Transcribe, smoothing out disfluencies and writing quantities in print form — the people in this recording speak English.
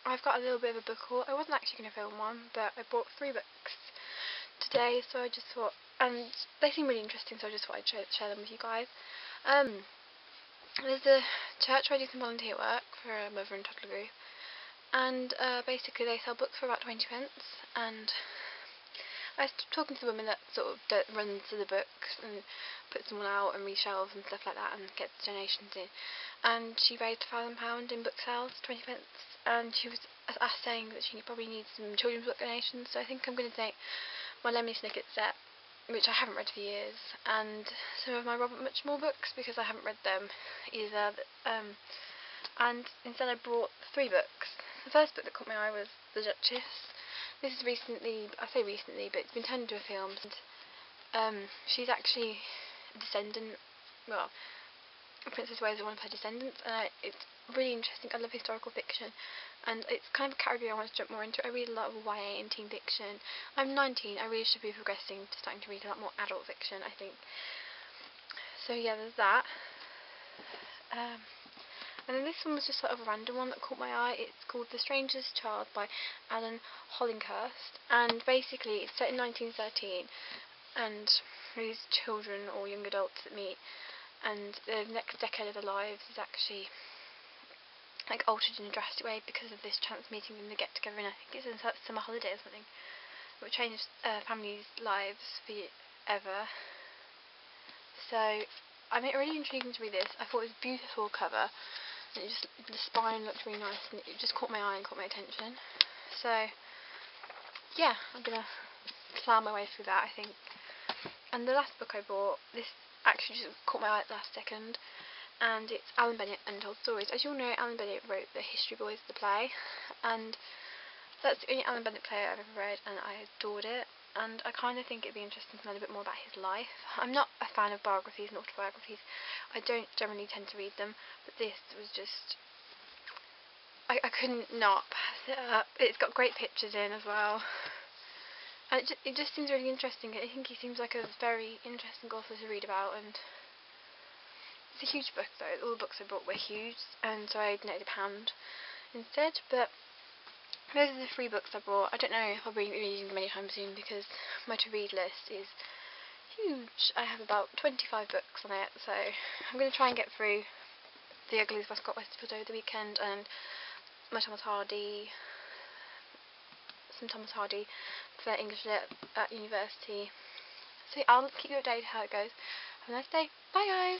I've got a little bit of a book haul. I wasn't actually going to film one, but I bought 3 books today, so I just thought, and they seem really interesting, so I just thought I'd share them with you guys. There's a church where I do some volunteer work for a mother and toddler group, and basically they sell books for about 20 pence, and I was talking to the woman that sort of runs the books and puts them all out and reshelves and stuff like that and gets donations in, and she raised £1,000 in book sales, 20 pence, and she was saying that she probably needs some children's book donations, so I think I'm going to donate my Lemony Snicket set, which I haven't read for years, and some of my Robert Muchmore books because I haven't read them either, and instead I brought 3 books. The first book that caught my eye was The Duchess. This is recently, I say recently, but it's been turned into a film, and she's actually a descendant, well, Princess Wales is one of her descendants, and it's really interesting. I love historical fiction, and it's kind of a category I want to jump more into. I read a lot of YA and teen fiction. I'm 19, I really should be progressing to starting to read a lot more adult fiction, I think. So yeah, there's that. And then this one was just sort of a random one that caught my eye. It's called The Stranger's Child by Alan Hollinghurst, and basically it's set in 1913, and these children or young adults that meet, and the next decade of their lives is actually like altered in a drastic way because of this chance meeting and they get together, and I think it's in summer holiday or something, which changes families' lives forever. So I mean, it really intriguing to read this. I thought it was a beautiful cover, and the spine looked really nice, and it just caught my eye and caught my attention. So yeah, I'm gonna plough my way through that, I think. And the last book I bought, this actually just caught my eye at the last second, and it's Alan Bennett Untold Stories. As you all know, Alan Bennett wrote The History Boys, the play, and that's the only Alan Bennett play I've ever read, and I adored it, and I kind of think it'd be interesting to know a bit more about his life. I'm not a fan of biographies and autobiographies. I don't generally tend to read them, but this was just, I couldn't not pass it up. It's got great pictures in as well. And it just seems really interesting. I think he seems like a very interesting author to read about, and it's a huge book though. All the books I bought were huge, and so I donated £1 instead. But those are the 3 books I bought. I don't know if I'll be reading them anytime soon because my to-read list is huge. I have about 25 books on it, so I'm going to try and get through The Uglies by Scott Westfield over the weekend, and some Thomas Hardy for English Lit at university. So I'll keep you updated how it goes. Have a nice day. Bye guys!